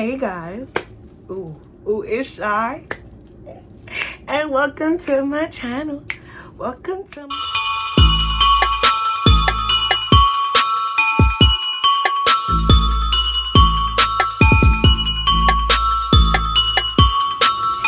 Hey guys, it's Shy, and welcome to my channel. Welcome to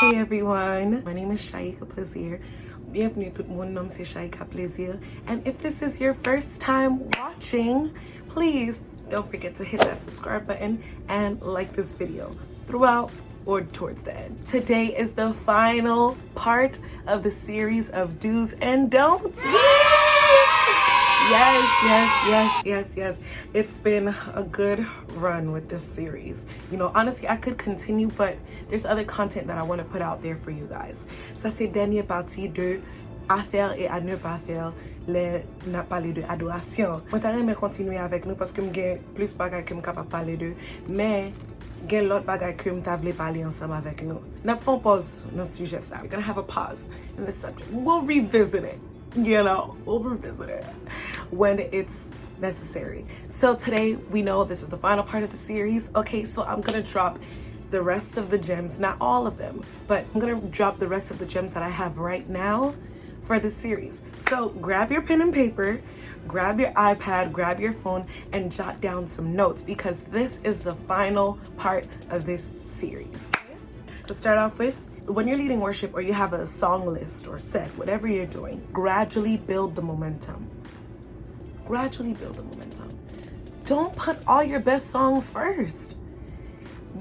Hey everyone, my name is Shaika Plaisir. Bienvenue tout le monde, nom c'est Shaika Plaisir. And if this is your first time watching, please don't forget to hit that subscribe button and like this video throughout or towards the end. Today is the final part of the series of do's and don'ts. Yes. It's been a good run with this series. You know, honestly, I could continue, but there's other content that I want to put out there for you guys. Ça, c'est dernière partie de à faire et à ne pas faire. N'a parlé de adoration. Je vais continuer avec nous parce que j'ai plus de bagages que je suis capable de parler de, mais j'ai l'autre bagage que je voulais parler ensemble avec nous. N'a pas pause dans ce sujet ça. We're gonna have a pause in this subject. We'll revisit it. We'll revisit it when it's necessary. So today we know this is the final part of the series. Okay, so I'm gonna drop the rest of the gems, not all of them, but I'm gonna drop the rest of the gems that I have right now for the series. So grab your pen and paper, grab your iPad, grab your phone, and jot down some notes because this is the final part of this series. To start off with, when you're leading worship or you have a song list or set, whatever you're doing, gradually build the momentum. Gradually build the momentum. Don't put all your best songs first.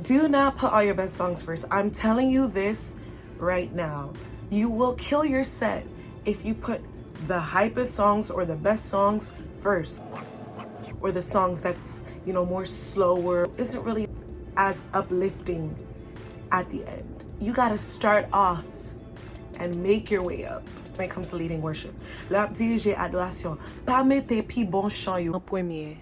Do not put all your best songs first. I'm telling you this right now. You will kill your set if you put the hypest songs or the best songs first, or the songs that's, you know, more slower, isn't really as uplifting at the end. You gotta start off and make your way up when it comes to leading worship. La dirigeants Adorasyon, pas mette pi bon chant yo en premier.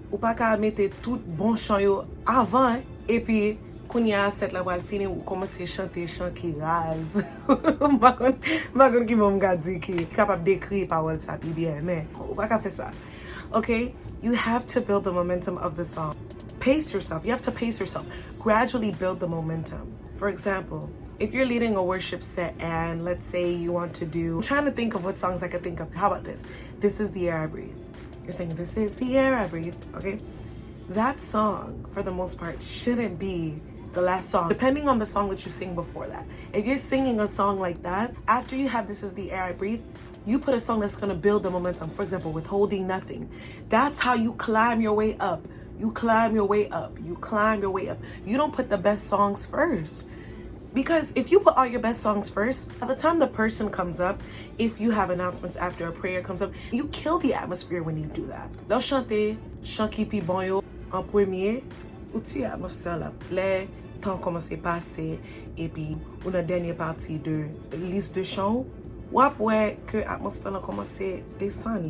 Ou pas ka mette tout bon chant yo avant et puis Kounya set la wal fini ou commencer chanter chant qui rase. Magon ki mom ga di ki capable d'écrire parole ça pi bien mais ou pas ka faire ça. Okay? You have to build the momentum of the song. Pace yourself. You have to pace yourself. Gradually build the momentum. For example, if you're leading a worship set and let's say you want to do, I'm trying to think of what songs I could think of. How about this? This is the air I breathe. You're saying, this is the air I breathe, okay? That song, for the most part, shouldn't be the last song, depending on the song that you sing before that. If you're singing a song like that, after you have This Is the Air I Breathe, you put a song that's gonna build the momentum. For example, Withholding Nothing. That's how you climb your way up. You climb your way up. You climb your way up. You don't put the best songs first. Because if you put all your best songs first, by the time the person comes up, if you have announcements after a prayer comes up, you kill the atmosphere when you do that. Là, chanter, chant qui pi bon yo, en premier, ou tu atmosphère là. Les temps commencent à passer, et puis, ou dans la dernière partie de liste de chants, ou après que l'atmosphère commence à descendre.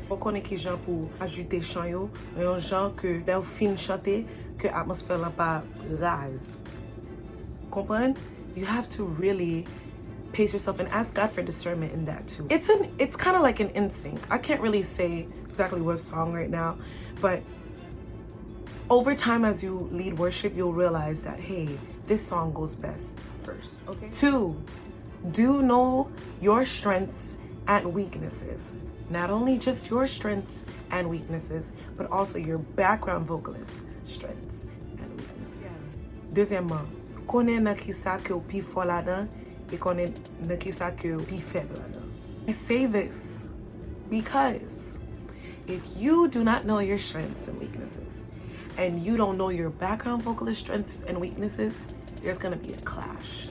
On connaît qui gens pour ajouter chant yo, un genre que là, fin chanter, que l'atmosphère là pas rase. Comprendre? You have to really pace yourself and ask God for discernment in that too. It's kind of like an instinct. I can't really say exactly what song right now, but over time as you lead worship, you'll realize that, hey, this song goes best first. Okay. 2, do know your strengths and weaknesses. Not only just your strengths and weaknesses, but also your background vocalist strengths and weaknesses. Deuxièmement, connais nan ki sa ke ou pi fort là-dedans et connais nan ki sa ke ou pi faible là-dedans. I say this because if you do not know your strengths and weaknesses, and you don't know your background vocalist strengths and weaknesses, there's gonna be a clash.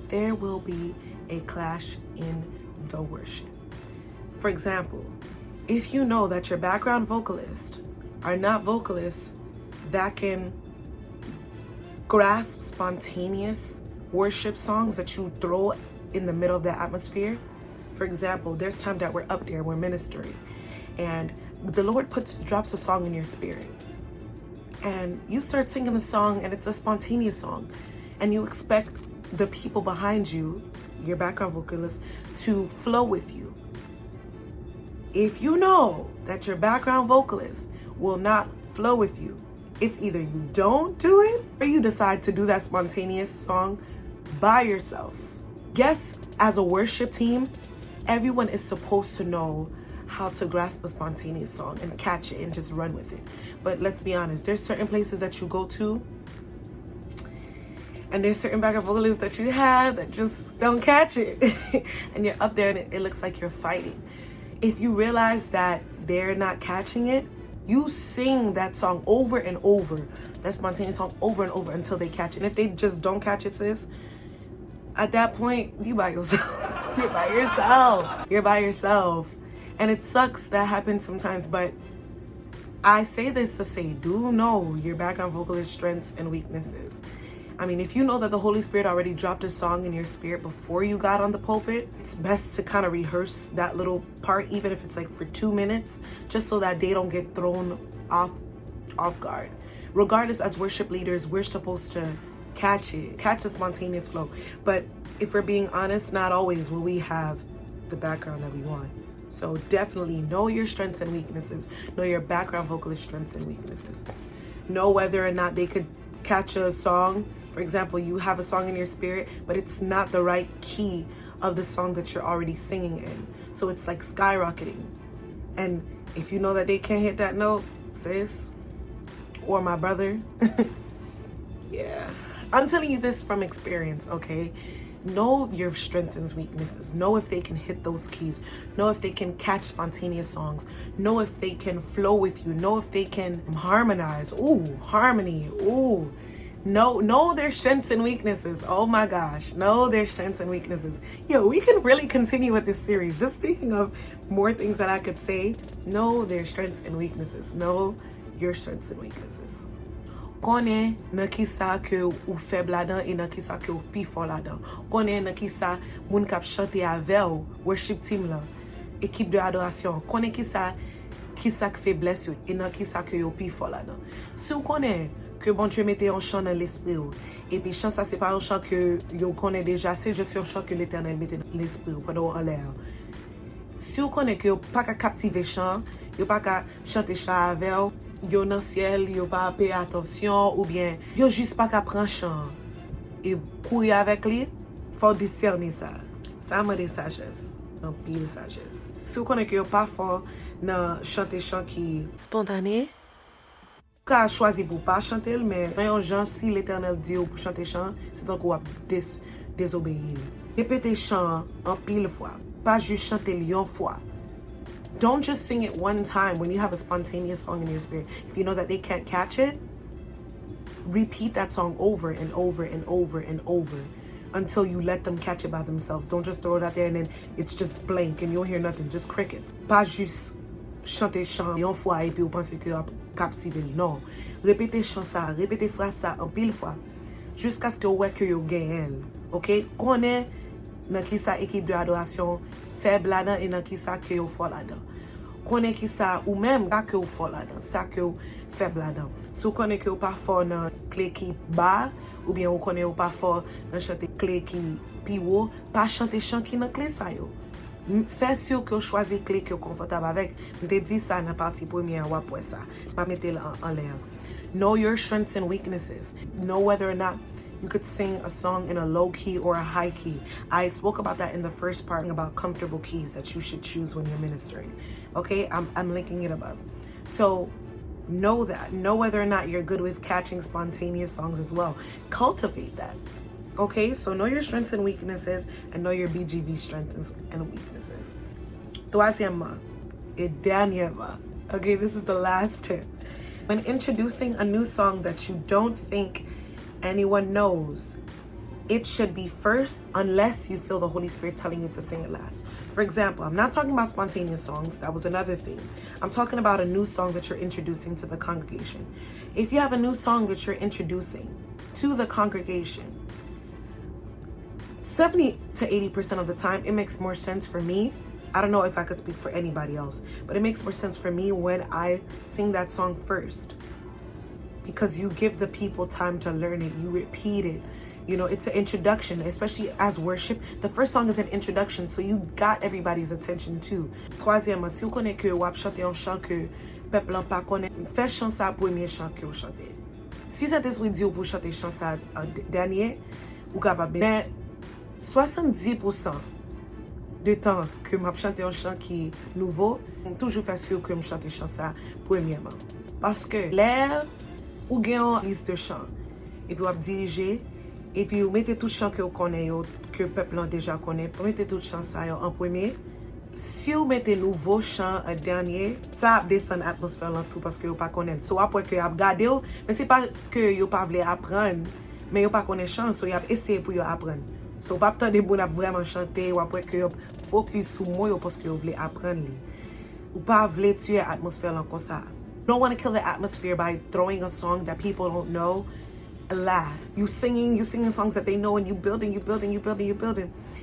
There will be a clash in the worship. For example, if you know that your background vocalists are not vocalists that can grasp spontaneous worship songs that you throw in the middle of the atmosphere. For example, there's time that we're up there, we're ministering, and the Lord drops a song in your spirit. And you start singing the song and it's a spontaneous song. And you expect the people behind you, your background vocalists, to flow with you. If you know that your background vocalist will not flow with you, It's either you don't do it or you decide to do that spontaneous song by yourself. Yes, as a worship team, everyone is supposed to know how to grasp a spontaneous song and catch it and just run with it. But let's be honest, there's certain places that you go to and there's certain backup vocalists that you have that just don't catch it. And you're up there and it looks like you're fighting. If you realize that they're not catching it, you sing that song over and over, that spontaneous song over and over until they catch it. And if they just don't catch it, sis, at that point, you by yourself. You're by yourself. You're by yourself. And it sucks that happens sometimes, but I say this to say, do know your background vocalist strengths and weaknesses. I mean, if you know that the Holy Spirit already dropped a song in your spirit before you got on the pulpit, it's best to kind of rehearse that little part, even if it's like for 2 minutes, just so that they don't get thrown off guard. Regardless, as worship leaders, we're supposed to catch the spontaneous flow. But if we're being honest, not always will we have the background that we want. So definitely know your strengths and weaknesses. Know your background vocalist strengths and weaknesses. Know whether or not they could catch a song. For example, you have a song in your spirit, but it's not the right key of the song that you're already singing in. So it's like skyrocketing. And if you know that they can't hit that note, sis, or my brother, yeah. I'm telling you this from experience, okay? Know your strengths and weaknesses. Know if they can hit those keys. Know if they can catch spontaneous songs. Know if they can flow with you. Know if they can harmonize. Ooh, harmony. Ooh. Know their strengths and weaknesses. Oh my gosh. Know their strengths and weaknesses. Yo, we can really continue with this series. Just thinking of more things that I could say. Know their strengths and weaknesses. Know your strengths and weaknesses. Konen nan ki sa ke ou faible la-dan e nan ki sa ke ou pi fort la-dan. Konen nan ki sa moun kap chante avec worship team la, équipe de adoration. Konen ki sa ke faiblesse yo e nan ki sa ke yo pi fort la-dan. Si ou konen que bon Dieu mette un chant dans l'esprit et puis chant ça c'est pas un chant que yo connaît déjà, c'est juste un chant que l'Éternel mette dans l'esprit pendant en l'air. Si vous connaissez que yo pas qu'à captiver chant, yo pas qu'à chanter chant avec yo dans ciel, yo pas payer attention ou bien yo juste pas qu'à prendre chant et courir avec lui, faut discerner ça. Ça m'a des sagesse, un pile sagesse. Si vous connaissez que yo pas fort dans chanter chant qui spontané, ka choisi pour pas chanter, mais un genre si l'Éternel dit pour chanter chant, c'est donc qu'on va désobéir. Répétez chant en pile fois, pas juste chanter une fois. Don't just sing it one time when you have a spontaneous song in your spirit. If you know that they can't catch it, repeat that song over and over and over and over until you let them catch it by themselves. Don't just throw it out there and then it's just blank and you don't hear nothing, just crickets. Pas juste chanter chant une fois et puis vous pensez que captiver. Non. Répétez chant ça, répétez phrase ça en pile fois jusqu'à ce que vous que vous gagnez. OK? Connaît dans qui ça équipe de adoration faible là-dedans et dans qui ça que vous fort là-dedans. Connaît qui ça ou même ça que vous fort là-dedans, ça que vous faible là-dedans. Si vous connaissez que vous pas fort dans clé qui bas ou bien vous connaissez vous pas fort dans chanter clé qui plus haut, pas chanter chant qui dans clé ça yo. Fais sûr que vous choisissez clé que vous confortable avec. Je te dis ça dans la partie première ou après ça. Pas mettre en l'air. Know your strengths and weaknesses. Know whether or not you could sing a song in a low key or a high key. I spoke about that in the first part about comfortable keys that you should choose when you're ministering. Okay, I'm linking it above. So know that. Know whether or not you're good with catching spontaneous songs as well. Cultivate that. Okay, so know your strengths and weaknesses and know your BGV strengths and weaknesses. Troisièmement, et dernièrement. Okay, this is the last tip. When introducing a new song that you don't think anyone knows, it should be first unless you feel the Holy Spirit telling you to sing it last. For example, I'm not talking about spontaneous songs. That was another thing. I'm talking about a new song that you're introducing to the congregation. If you have a new song that you're introducing to the congregation, 70 to 80% of the time, it makes more sense for me. I don't know if I could speak for anybody else, but it makes more sense for me when I sing that song first. Because you give the people time to learn it. You repeat it. You know, it's an introduction, especially as worship. The first song is an introduction, so you got everybody's attention too. Troisièmement, si vous connaissez que vous chantez un chant que peuple an pa konnen, fè chan sa premier chan que vous chantez. Si Saint-Esprit dit pour chanter chan sa dernier, ou capable. Mais 70% de temps que m'a chanté un chant qui est nouveau, toujours fait sûr que me chanter chant ça premièrement. Parce que l'air ou gagne une liste de chants et puis vous diriger et puis vous mettez tout chant que vous connaissez que le peuple déjà connaît, vous mettez tout chant ça en premier. Si vous mettez nouveau chant en dernier, ça descend l'atmosphère en tout parce que vous pas connaissez. So après que vous regardez, mais c'est pas que vous pas voulez apprendre, mais vous pas connaissez chant, so vous essayé pour apprendre. So pas attendre pour vraiment chanter ou après que vous focus sur moi parce que vous voulez apprendre. Ou pas voulez tuer l'atmosphère comme ça. You don't want to kill the atmosphere by throwing a song that people don't know last. You singing songs that they know and you building.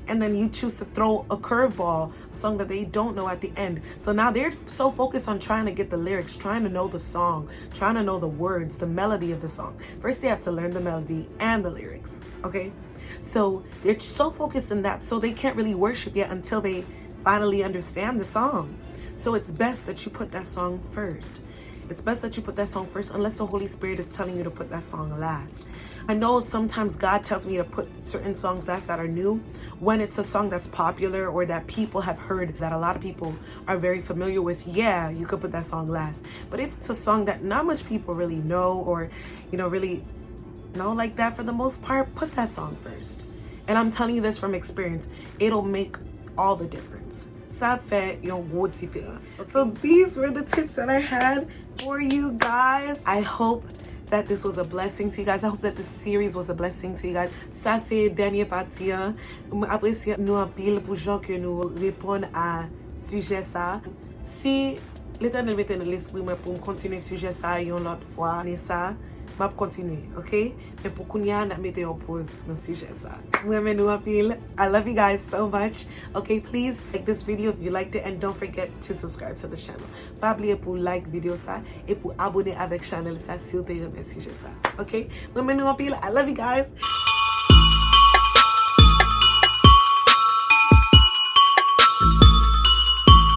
And then you choose to throw a curveball, a song that they don't know at the end. So now they're so focused on trying to get the lyrics, trying to know the song, trying to know the words, the melody of the song. First they have to learn the melody and the lyrics, okay? So they're so focused on that, so they can't really worship yet until they finally understand the song. So it's best that you put that song first. It's best that you put that song first unless the Holy Spirit is telling you to put that song last. I know sometimes God tells me to put certain songs last that are new when it's a song that's popular or that people have heard, that a lot of people are very familiar with. Yeah, you could put that song last. But if it's a song that not much people really know or, really know like that for the most part, put that song first. And I'm telling you this from experience. It'll make all the difference. Ça fait une grosse différence. So these were the tips that I had for you guys. I hope that this was a blessing to you guys. I hope that this series was a blessing to you guys. Ça c'est dernière partie. Apprécie nous en pile pour gens que nous répondent à sujet ça. Si l'Éternel mette dans l'esprit pour me continuer sujet ça une autre fois, mais ça m'a continuer, okay? Mais pour qu'on y a mettre en pause nos sujets ça. I love you guys so much. Okay, please like this video if you liked it and don't forget to subscribe to the channel. Pas oublier pour like vidéo ça et pour abonner avec channel ça si vous aimez sujet ça. Okay? I love you guys.